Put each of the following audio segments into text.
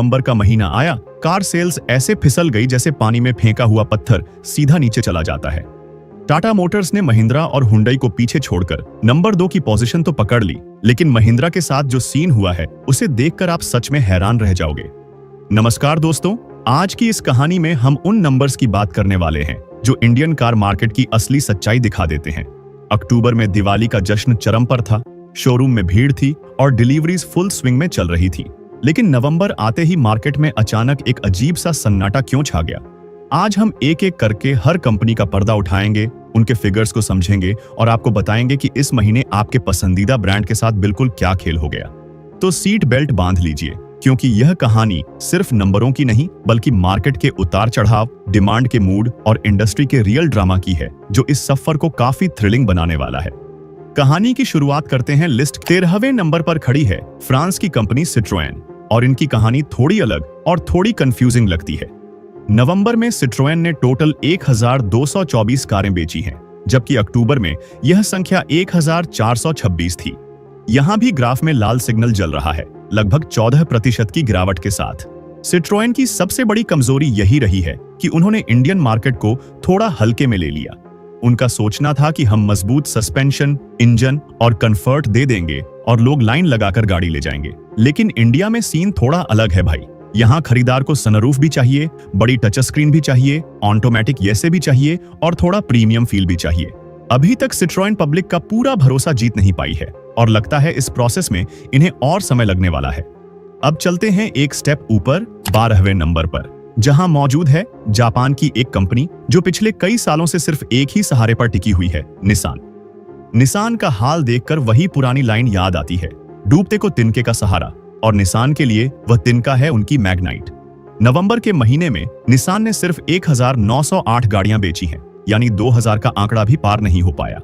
नवंबर का महीना आया, कार सेल्स ऐसे फिसल गई जैसे पानी में फेंका हुआ पत्थर सीधा नीचे चला जाता है। टाटा मोटर्स ने महिंद्रा और हुंडई को पीछे छोड़कर नंबर 2 की पोजीशन तो पकड़ ली, लेकिन महिंद्रा के साथ जो सीन हुआ है उसे देखकर आप सच में हैरान रह जाओगे। नमस्कार दोस्तों, आज की इस कहानी में हम उन नंबर्स की बात करने वाले हैं जो इंडियन कार मार्केट की असली सच्चाई दिखा देते हैं। अक्टूबर में दिवाली का जश्न चरम पर था, शोरूम में भीड़ थी और डिलीवरीज फुल स्विंग में चल रही थी। लेकिन नवंबर आते ही मार्केट में अचानक एक अजीब सा सन्नाटा क्यों छा गया? आज हम एक एक करके हर कंपनी का पर्दा उठाएंगे, उनके फिगर्स को समझेंगे और आपको बताएंगे कि इस महीने आपके पसंदीदा ब्रांड के साथ बिल्कुल क्या खेल हो गया। तो सीट बेल्ट बांध लीजिए, क्योंकि यह कहानी सिर्फ नंबरों की नहीं बल्कि मार्केट के उतार चढ़ाव, डिमांड के मूड और इंडस्ट्री के रियल ड्रामा की है, जो इस सफर को काफी थ्रिलिंग बनाने वाला है। कहानी की शुरुआत करते हैं। लिस्ट 13वें नंबर पर खड़ी है फ्रांस की कंपनी सिट्रोएन, और इनकी कहानी थोड़ी अलग और थोड़ी कंफ्यूजिंग लगती है। नवंबर में सिट्रोएन ने टोटल 1224 कारें बेची हैं, जबकि अक्टूबर में यह संख्या 1426 थी। यहां भी ग्राफ में लाल सिग्नल जल रहा है, लगभग 14% की गिरावट के साथ। सिट्रोएन की सबसे बड़ी कमजोरी यही रही है कि उन्होंने इंडियन मार्केट को थोड़ा हल्के में ले लिया। उनका सोचना था कि हम मजबूत सस्पेंशन, इंजन और कंफर्ट दे देंगे और लोग लाइन लगाकर गाड़ी ले जाएंगे। लेकिन इंडिया में सीन थोड़ा अलग है भाई। यहाँ खरीदार को सनरूफ भी चाहिए, बड़ी टच स्क्रीन भी चाहिए, ऑटोमेटिक ऐसे भी चाहिए और थोड़ा प्रीमियम फील भी चाहिए। अभी तक सिट्रोएन पब्लिक का पूरा भरोसा जीत नहीं पाई है और लगता है इस प्रोसेस में इन्हें और समय लगने वाला है। अब चलते हैं एक स्टेप ऊपर, 12वें नंबर पर, जहां मौजूद है जापान की एक कंपनी जो पिछले कई सालों से सिर्फ एक ही सहारे पर टिकी हुई है, निसान। निसान का हाल देखकर वही पुरानी लाइन याद आती है, डूबते को तिनके का सहारा, और निसान के लिए वह तिनका है उनकी मैग्नाइट। नवंबर के महीने में निसान ने सिर्फ 1908 गाड़ियां बेची हैं, यानी 2000 का आंकड़ा भी पार नहीं हो पाया।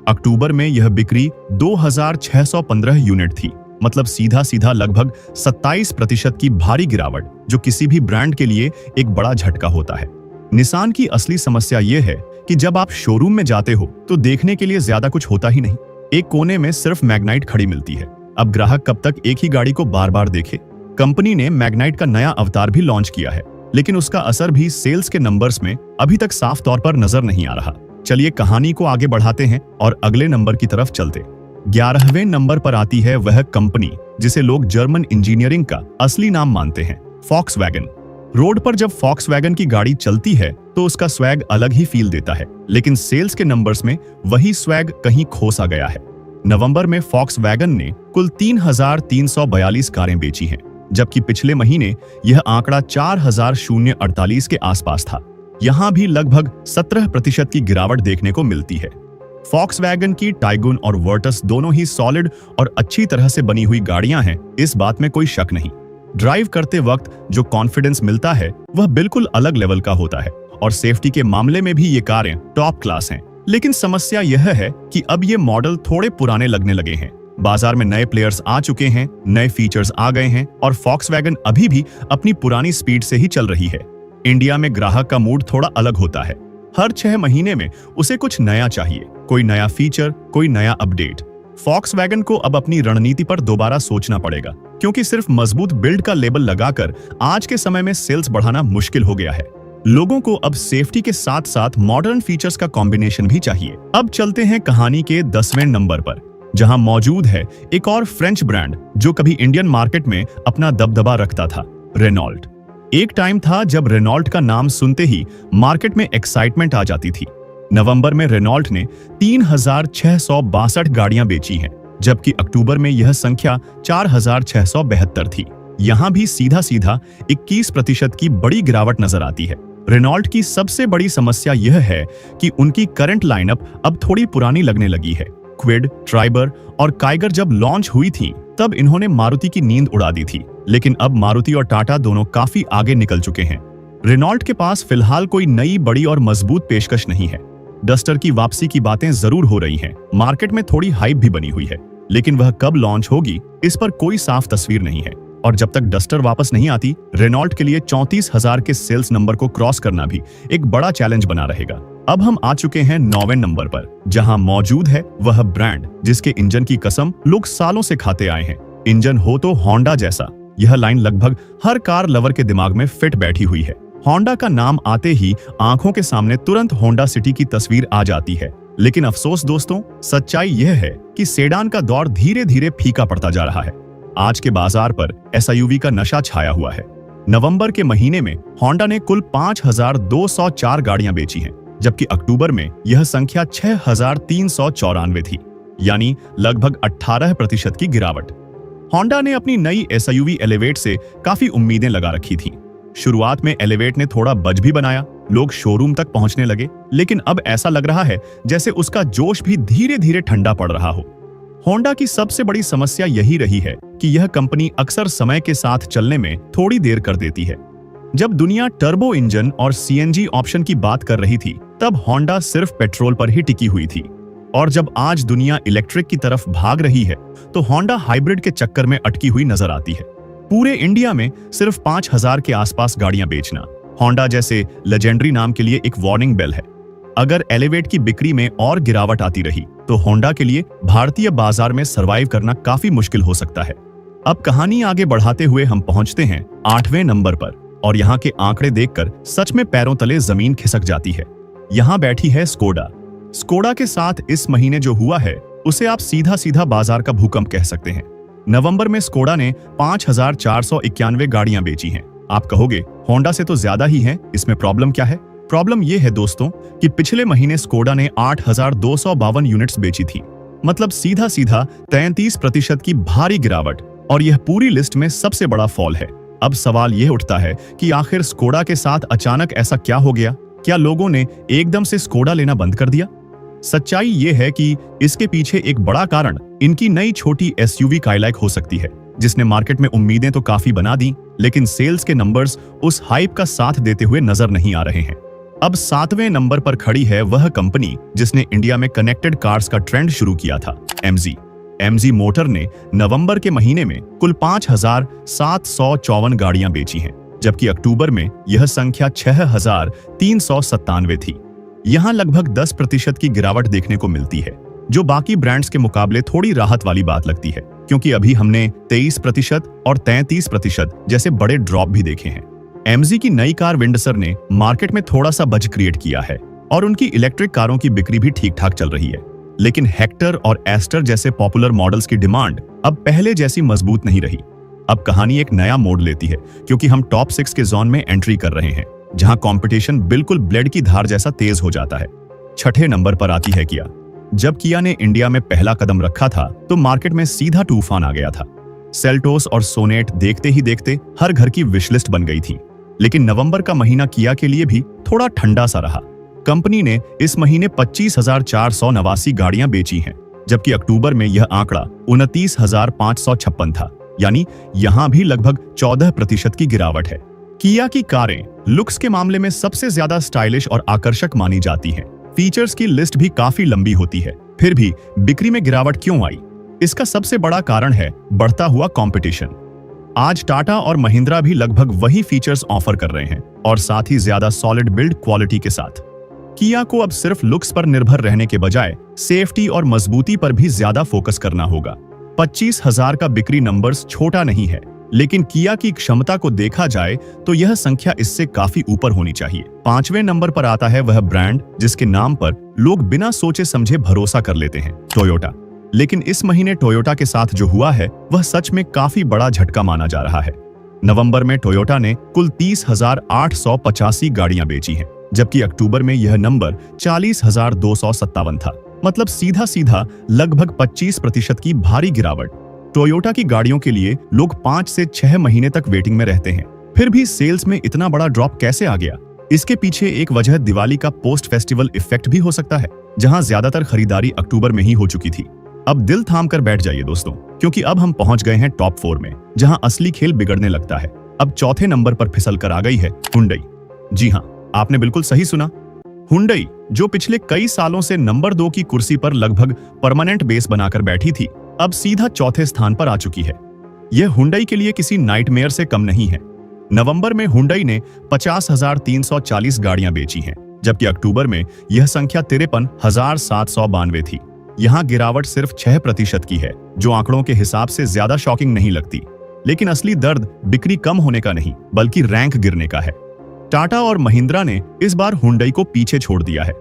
अक्टूबर में यह बिक्री 2615 यूनिट थी, मतलब सीधा सीधा लगभग 27% की भारी गिरावट, जो किसी भी ब्रांड के लिए एक बड़ा झटका होता है। निसान की असली समस्या यह है कि जब आप शोरूम में जाते हो तो देखने के लिए ज्यादा कुछ होता ही नहीं। एक कोने में सिर्फ मैग्नाइट खड़ी मिलती है। अब ग्राहक कब तक एक ही गाड़ी को बार बार देखे? कंपनी ने मैग्नाइट का नया अवतार भी लॉन्च किया है, लेकिन उसका असर भी सेल्स के नंबर्स में अभी तक साफ तौर पर नजर नहीं आ रहा। चलिए कहानी को आगे बढ़ाते हैं और अगले नंबर की तरफ चलते। 11वें नंबर पर आती है वह कंपनी जिसे लोग जर्मन इंजीनियरिंग का असली नाम मानते हैं, फॉक्सवैगन। रोड पर जब फॉक्सवैगन की गाड़ी चलती है तो उसका स्वैग अलग ही फील देता है, लेकिन सेल्स के नंबर्स में वही स्वैग कहीं खो सा गया है। नवंबर में फॉक्सवैगन ने कुल 3342 कारें बेची हैं, जबकि पिछले महीने यह आंकड़ा 4048 के आसपास था। यहां भी लगभग 17% की गिरावट देखने को मिलती है। फॉक्सवैगन की टाइगुन और वर्टस दोनों ही सॉलिड और अच्छी तरह से बनी हुई गाड़ियां हैं, इस बात में कोई शक नहीं। ड्राइव करते वक्त जो कॉन्फिडेंस मिलता है वह बिल्कुल अलग लेवल का होता है, और सेफ्टी के मामले में भी ये कारें टॉप क्लास हैं। लेकिन समस्या यह है कि अब ये मॉडल थोड़े पुराने लगने लगे हैं। बाजार में नए प्लेयर्स आ चुके हैं, नए फीचर्स आ गए हैं और फॉक्सवैगन अभी भी अपनी पुरानी स्पीड से ही चल रही है। इंडिया में ग्राहक का मूड थोड़ा अलग होता है। हर 6 महीने में उसे कुछ नया चाहिए, कोई नया फीचर, कोई नया अपडेट। फॉक्सवैगन को अब अपनी रणनीति पर दोबारा सोचना पड़ेगा, क्योंकि सिर्फ मजबूत बिल्ड का लेबल लगाकर आज के समय में सेल्स बढ़ाना मुश्किल हो गया है। लोगों को अब सेफ्टी के साथ साथ मॉडर्न फीचर्स का कॉम्बिनेशन भी चाहिए। अब चलते हैं कहानी के 10वें नंबर पर, जहां मौजूद है एक और फ्रेंच ब्रांड जो कभी इंडियन मार्केट में अपना दबदबा रखता था, रेनॉल्ट। एक टाइम था जब रेनॉल्ट का नाम सुनते ही मार्केट में एक्साइटमेंट आ जाती थी। नवंबर में रेनॉल्ट ने 3662 गाड़ियां बेची हैं, जबकि अक्टूबर में यह संख्या 4672 थी। यहां भी सीधा सीधा 21% की बड़ी गिरावट नजर आती है। रेनॉल्ट की सबसे बड़ी समस्या यह है कि उनकी करंट लाइनअप अब थोड़ी पुरानी लगने लगी है। क्विड, ट्राइबर और काइगर जब लॉन्च हुई थी तब इन्होंने मारुति की नींद उड़ा दी थी, लेकिन अब मारुति और टाटा दोनों काफी आगे निकल चुके हैं। रेनॉल्ट के पास फिलहाल कोई नई बड़ी और मजबूत पेशकश नहीं है। डस्टर की वापसी की बातें जरूर हो रही हैं, मार्केट में थोड़ी हाइप भी बनी हुई है, लेकिन वह कब लॉन्च होगी इस पर कोई साफ तस्वीर नहीं है। और जब तक डस्टर वापस नहीं आती, रेनॉल्ट के लिए 34,000 के सेल्स नंबर को क्रॉस करना भी एक बड़ा चैलेंज बना रहेगा। अब हम आ चुके हैं 9वें नंबर पर, जहां मौजूद है वह ब्रांड जिसके इंजन की कसम लोग सालों से खाते आए हैं। इंजन हो तो होंडा जैसा यह लाइन लगभग हर कार लवर के दिमाग में फिट बैठी हुई है। होंडा का नाम आते ही आंखों के सामने तुरंत होंडा सिटी की तस्वीर आ जाती है। लेकिन अफसोस दोस्तों, सच्चाई यह है कि सेडान का दौर धीरे धीरे फीका पड़ता जा रहा है। आज के बाजार पर एसयूवी का नशा छाया हुआ है। नवंबर के महीने में होंडा ने कुल 5204 गाड़ियां बेची हैं, जबकि अक्टूबर में यह संख्या 6394 थी, यानी लगभग 18% की गिरावट। होंडा ने अपनी नई एसयूवी एलिवेट से काफी उम्मीदें लगा रखी थीं। शुरुआत में एलिवेट ने थोड़ा बज भी बनाया, लोग शोरूम तक पहुंचने लगे, लेकिन अब ऐसा लग रहा है जैसे उसका जोश भी धीरे धीरे ठंडा पड़ रहा हो। होंडा की सबसे बड़ी समस्या यही रही है कि यह कंपनी अक्सर समय के साथ चलने में थोड़ी देर कर देती है। जब दुनिया टर्बो इंजन और सीएनजी ऑप्शन की बात कर रही थी, तब होंडा सिर्फ पेट्रोल पर ही टिकी हुई थी। और जब आज दुनिया इलेक्ट्रिक की तरफ भाग रही है, तो होंडा हाइब्रिड के चक्कर में अटकी हुई नजर आती है। पूरे इंडिया में सिर्फ 5000 के आसपास गाड़ियां बेचना होंडा जैसे लेजेंडरी नाम के लिए एक वार्निंग बेल है। अगर एलिवेट की बिक्री में और गिरावट आती रही, तो होंडा के लिए भारतीय बाजार में सरवाइव करना काफी मुश्किल हो सकता है। अब कहानी आगे बढ़ाते हुए हम पहुंचते हैं 8वें नंबर पर, और यहाँ के आंकड़े देखकर सच में पैरों तले जमीन खिसक जाती है। यहाँ बैठी है स्कोडा। स्कोडा के साथ इस महीने जो हुआ है, उसे आप सीधा सीधा बाजार का भूकंप कह सकते हैं। नवंबर में स्कोडा ने 5491 गाड़ियां बेची हैं। आप कहोगे होंडा से तो ज्यादा ही हैं, इसमें प्रॉब्लम क्या है? प्रॉब्लम यह है दोस्तों कि पिछले महीने स्कोडा ने 8252 यूनिट्स बेची थी, मतलब सीधा सीधा 33% की भारी गिरावट, और यह पूरी लिस्ट में सबसे बड़ा फॉल है। अब सवाल यह उठता है कि आखिर स्कोडा के साथ अचानक ऐसा क्या हो गया? क्या लोगों ने एकदम से स्कोडा लेना बंद कर दिया? सच्चाई यह है कि इसके पीछे एक बड़ा कारण इनकी नई छोटी एसयूवी काइलैक हो सकती है, जिसने मार्केट में उम्मीदें तो काफी बना दी, लेकिन सेल्स के नंबर्स उस हाइप का साथ देते हुए नजर नहीं आ रहे हैं। अब 7वें नंबर पर खड़ी है वह कंपनी जिसने इंडिया में कनेक्टेड कार्स का ट्रेंड शुरू किया था, एमजी। एमजी मोटर ने नवंबर के महीने में कुल 5754 गाड़ियां बेची हैं, जबकि अक्टूबर में यह संख्या 6397 थी। यहां लगभग 10% की गिरावट देखने को मिलती है, जो बाकी ब्रांड्स के मुकाबले थोड़ी राहत वाली बात लगती है, क्योंकि अभी हमने 23% और 33% जैसे बड़े ड्रॉप भी देखे हैं। एमजी की नई कार विंडसर ने मार्केट में थोड़ा सा बज क्रिएट किया है, और उनकी इलेक्ट्रिक कारों की बिक्री भी ठीक ठाक चल रही है। लेकिन हेक्टर और एस्टर जैसे पॉपुलर मॉडल्स की डिमांड अब पहले जैसी मजबूत नहीं रही। अब कहानी एक नया मोड़ लेती है, क्योंकि हम टॉप 6 के जोन में एंट्री कर रहे हैं, जहां कंपटीशन बिल्कुल ब्लेड की धार जैसा तेज हो जाता है। 6ठे नंबर पर आती है किया। जब किया ने इंडिया में पहला कदम रखा था, तो मार्केट में सीधा तूफान आ गया था। सेल्टोस और सोनेट देखते ही देखते हर घर की विशलिस्ट बन गई थी। लेकिन नवंबर का महीना किया के लिए भी थोड़ा ठंडा सा रहा। कंपनी ने इस महीने 25,489 गाड़ियां बेची हैं, जबकि अक्टूबर में यह आंकड़ा 29,556 था, यानी यहां भी लगभग 14% की गिरावट है। किया की कारें लुक्स के मामले में सबसे ज्यादा स्टाइलिश और आकर्षक मानी जाती हैं। फीचर्स की लिस्ट भी काफी लंबी होती है, फिर भी बिक्री में गिरावट क्यों आई? इसका सबसे बड़ा कारण है बढ़ता हुआ कंपटीशन। आज टाटा और महिंद्रा भी लगभग वही फीचर्स ऑफर कर रहे हैं, और साथ ही ज्यादा सॉलिड बिल्ड क्वालिटी के साथ। किया को अब सिर्फ लुक्स पर निर्भर रहने के बजाय सेफ्टी और मजबूती पर भी ज्यादा फोकस करना होगा। 25,000 का बिक्री नंबर्स छोटा नहीं है, लेकिन किया की क्षमता को देखा जाए तो यह संख्या इससे काफी ऊपर होनी चाहिए। 5वें नंबर पर आता है वह ब्रांड जिसके नाम पर लोग बिना सोचे समझे भरोसा कर लेते हैं, टोयोटा। लेकिन इस महीने टोयोटा के साथ जो हुआ है, वह सच में काफी बड़ा झटका माना जा रहा है। नवंबर में टोयोटा ने कुल 30,885 गाड़ियां बेची हैं, जबकि अक्टूबर में यह नंबर 40,257 था, मतलब सीधा सीधा लगभग 25% की भारी गिरावट। टोयोटा की गाड़ियों के लिए लोग 5 से 6 महीने तक वेटिंग में रहते हैं, फिर भी सेल्स में इतना बड़ा ड्रॉप कैसे आ गया? इसके पीछे एक वजह दिवाली का पोस्ट फेस्टिवल इफेक्ट भी हो सकता है, जहां ज्यादातर खरीदारी अक्टूबर में ही हो चुकी थी। अब दिल थाम कर बैठ जाइए दोस्तों, क्योंकि अब हम पहुंच गए हैं टॉप 4 में, जहां असली खेल बिगड़ने लगता है। अब चौथे नंबर पर फिसल कर आ गई है हुंडई। जी हाँ, आपने बिल्कुल सही सुना। हुंडई, जो पिछले कई सालों से नंबर 2 की कुर्सी पर लगभग परमानेंट बेस बनाकर बैठी थी, अब सीधा चौथे स्थान पर आ चुकी है। यह हुंडई के लिए किसी नाइटमेयर से कम नहीं है। नवंबर में हुंडई ने 50,340 गाड़ियां बेची हैं, जबकि अक्टूबर में यह संख्या 53,792 थी। यहां गिरावट सिर्फ 6% की है, जो आंकड़ों के हिसाब से ज्यादा शॉकिंग नहीं लगती। लेकिन असली दर्द बिक्री कम होने का नहीं बल्कि रैंक गिरने का है। टाटा और महिंद्रा ने इस बार हुंडई को पीछे छोड़ दिया है।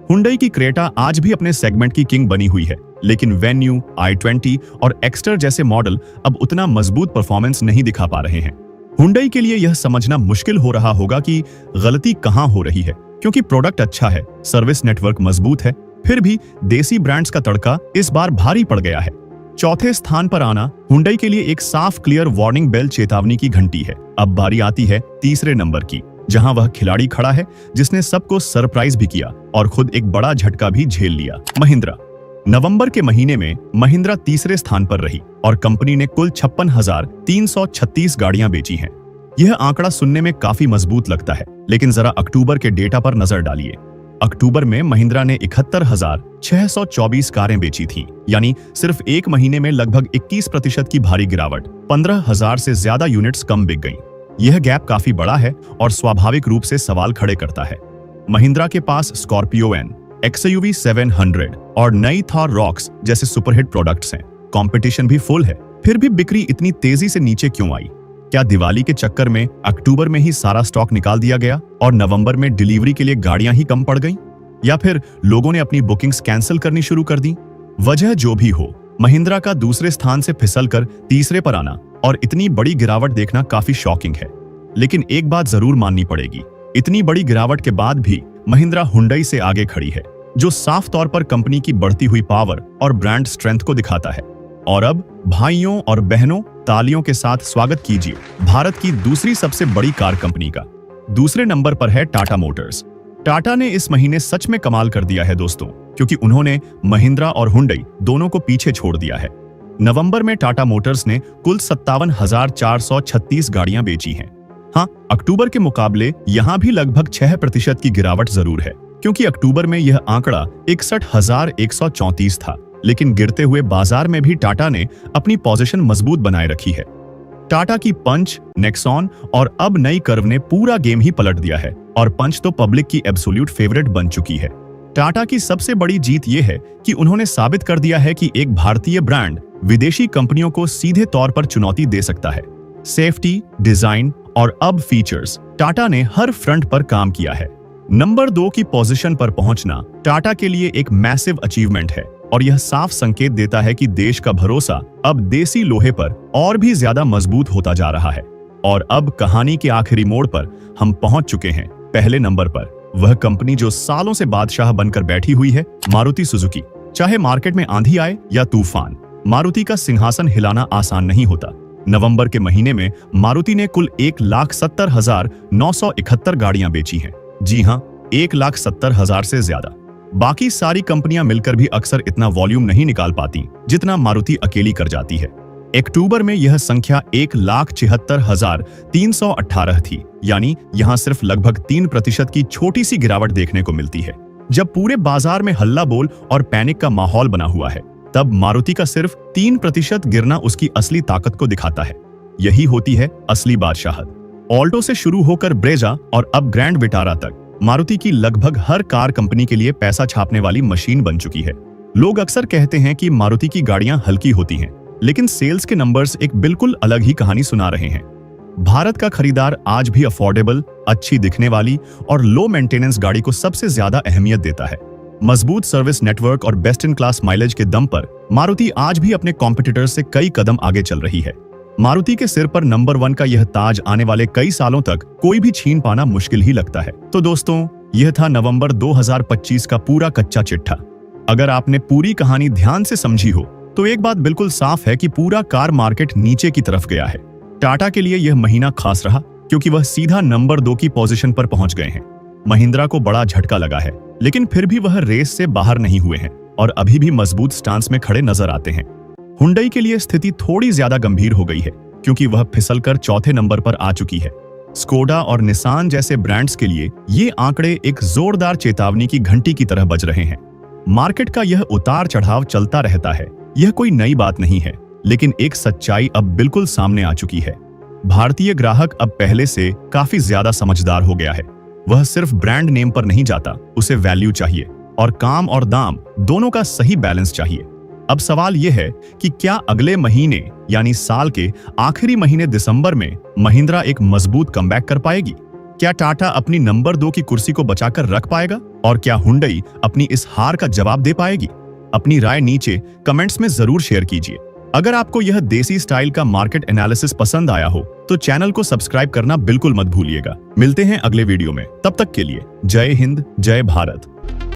हुंडई की क्रेटा आज भी अपने सेगमेंट की किंग बनी हुई है, लेकिन वेन्यू, i20 और एक्स्टर जैसे मॉडल अब उतना मजबूत परफॉर्मेंस नहीं दिखा पा रहे हैं। हुंडई के लिए यह समझना मुश्किल हो रहा होगा कि गलती कहां हो रही है, क्योंकि प्रोडक्ट अच्छा है, सर्विस नेटवर्क मजबूत है, फिर भी देसी ब्रांड्स का तड़का इस बार भारी पड़ गया है। चौथे स्थान पर आना हुंडई के लिए एक साफ क्लियर वार्निंग बेल चेतावनी की घंटी है। अब बारी आती है तीसरे नंबर की, जहां वह खिलाड़ी खड़ा है जिसने सबको सरप्राइज भी किया और खुद एक बड़ा झटका भी झेल लिया, महिंद्रा। नवंबर के महीने में महिंद्रा तीसरे स्थान पर रही और कंपनी ने कुल 56,336 गाड़ियां बेची हैं। यह आंकड़ा सुनने में काफी मजबूत लगता है, लेकिन जरा अक्टूबर के डेटा पर नजर डालिए। अक्टूबर में महिंद्रा ने 71,624 कारें बेची थीं, यानी सिर्फ एक महीने में लगभग 21% की भारी गिरावट। 15,000 से ज्यादा यूनिट्स कम बिक गईं। यह गैप काफी बड़ा है और स्वाभाविक रूप से सवाल खड़े करता है। महिंद्रा के पास स्कॉर्पियो एन, XUV 700 और नई थार रॉक्स जैसे सुपरहिट प्रोडक्ट्स हैं। कंपटीशन भी फुल है, फिर भी बिक्री इतनी तेजी से नीचे क्यों आई? क्या दिवाली के चक्कर में अक्टूबर में ही सारा स्टॉक निकाल दिया गया और नवंबर में डिलीवरी के लिए गाड़ियां ही कम पड़ गईं? या फिर लोगों ने अपनी बुकिंग्स कैंसिल करनी शुरू कर दी? वजह जो भी हो, महिंद्रा का दूसरे स्थान से फिसलकर तीसरे पर आना और इतनी बड़ी गिरावट देखना काफी शॉकिंग है। लेकिन एक बात जरूर माननी पड़ेगी, इतनी बड़ी गिरावट के बाद भी महिंद्रा हुंडई से आगे खड़ी है, जो साफ तौर पर कंपनी की बढ़ती हुई पावर और ब्रांड स्ट्रेंथ को दिखाता है। और अब भाइयों और बहनों, तालियों के साथ स्वागत कीजिए भारत की दूसरी सबसे बड़ी कार कंपनी का। दूसरे नंबर पर है टाटा मोटर्स। टाटा ने इस महीने सच में कमाल कर दिया है दोस्तों, क्योंकि उन्होंने महिंद्रा और हुंडई दोनों को पीछे छोड़ दिया है। नवंबर में टाटा मोटर्स ने कुल 57,436 गाड़ियां बेची हैं। हाँ, अक्टूबर के मुकाबले यहां भी लगभग 6% की गिरावट जरूर है, क्योंकि अक्टूबर में यह आंकड़ा 61,134 था। लेकिन गिरते हुए बाजार में भी टाटा ने अपनी पोजीशन मजबूत बनाए रखी है। टाटा की पंच, नेक्सॉन और अब नई कर्व ने पूरा गेम ही पलट दिया है और पंच तो पब्लिक की एब्सोल्यूट फेवरेट बन चुकी है। टाटा की सबसे बड़ी जीत यह है कि उन्होंने साबित कर दिया है कि एक भारतीय ब्रांड विदेशी कंपनियों को सीधे तौर पर चुनौती दे सकता है। सेफ्टी, डिजाइन और अब फीचर्स, टाटा ने हर फ्रंट पर काम किया है। नंबर 2 की पोजीशन पर पहुंचना टाटा के लिए एक मैसिव अचीवमेंट है और यह साफ संकेत देता है कि देश का भरोसा अब देसी लोहे पर और भी ज्यादा मजबूत होता जा रहा है। और अब कहानी के आखिरी मोड़ पर हम पहुंच चुके हैं, पहले नंबर पर। वह कंपनी जो सालों से बादशाह बनकर बैठी हुई है, मारुति सुजुकी। चाहे मार्केट में आंधी आए या तूफान, मारुति का सिंहासन हिलाना आसान नहीं होता। नवंबर के महीने में मारुति ने कुल 1,70,971 गाड़ियां बेची हैं। जी हां, 1,70,000 से ज्यादा। बाकी सारी कंपनियां मिलकर भी अक्सर इतना वॉल्यूम नहीं निकाल पाती जितना मारुति अकेली कर जाती है। अक्टूबर में यह संख्या 1,76,318 थी, यानी यहां सिर्फ लगभग 3% की छोटी सी गिरावट देखने को मिलती है। जब पूरे बाजार में हल्ला बोल और पैनिक का माहौल बना हुआ है, तब मारुति का सिर्फ 3% गिरना उसकी असली ताकत को दिखाता है। यही होती है असली बादशाहत। ऑल्टो से शुरू होकर ब्रेजा और अब ग्रैंड विटारा तक, मारुति की लगभग हर कार कंपनी के लिए पैसा छापने वाली मशीन बन चुकी है। लोग अक्सर कहते हैं कि मारुति की गाड़ियां हल्की होती हैं, लेकिन सेल्स के नंबर्स एक बिल्कुल अलग ही कहानी सुना रहे हैं। भारत का खरीदार आज भी अफोर्डेबल, अच्छी दिखने वाली और लो मेंटेनेंस गाड़ी को सबसे ज्यादा अहमियत देता है। मजबूत सर्विस नेटवर्क और बेस्ट इन क्लास माइलेज के दम पर मारुति आज भी अपने कॉम्पिटिटर्स से कई कदम आगे चल रही है। मारुति के सिर पर नंबर 1 का यह ताज आने वाले कई सालों तक कोई भी छीन पाना मुश्किल ही लगता है। तो दोस्तों, यह था नवंबर 2025 का पूरा कच्चा चिट्ठा। अगर आपने पूरी कहानी ध्यान से समझी हो तो एक बात बिल्कुल साफ है कि पूरा कार मार्केट नीचे की तरफ गया है। टाटा के लिए यह महीना खास रहा क्योंकि वह सीधा नंबर 2 की पोजीशन पर पहुंच गए हैं। महिंद्रा को बड़ा झटका लगा है, लेकिन फिर भी वह रेस से बाहर नहीं हुए हैं और अभी भी मजबूत स्टांस में खड़े नजर आते हैं। हुंडई के लिए स्थिति थोड़ी ज्यादा गंभीर हो गई है क्योंकि वह फिसलकर चौथे नंबर पर आ चुकी है। स्कोडा और निसान जैसे ब्रांड्स के लिए ये आंकड़े एक जोरदार चेतावनी की घंटी की तरह बज रहे हैं। मार्केट का यह उतार चढ़ाव चलता रहता है, यह कोई नई बात नहीं है, लेकिन एक सच्चाई अब बिल्कुल सामने आ चुकी है। भारतीय ग्राहक अब पहले से काफी ज्यादा समझदार हो गया है। वह सिर्फ ब्रांड नेम पर नहीं जाता, उसे वैल्यू चाहिए और काम और दाम दोनों का सही बैलेंस चाहिए। अब सवाल यह है कि क्या अगले महीने यानी साल के आखिरी महीने दिसंबर में महिंद्रा एक मजबूत कमबैक कर पाएगी? क्या टाटा अपनी नंबर 2 की कुर्सी को बचाकर रख पाएगा? और क्या हुंडई अपनी इस हार का जवाब दे पाएगी? अपनी राय नीचे कमेंट्स में जरूर शेयर कीजिए। अगर आपको यह देसी स्टाइल का मार्केट एनालिसिस पसंद आया हो तो चैनल को सब्सक्राइब करना बिल्कुल मत भूलिएगा। मिलते हैं अगले वीडियो में, तब तक के लिए जय हिंद, जय भारत।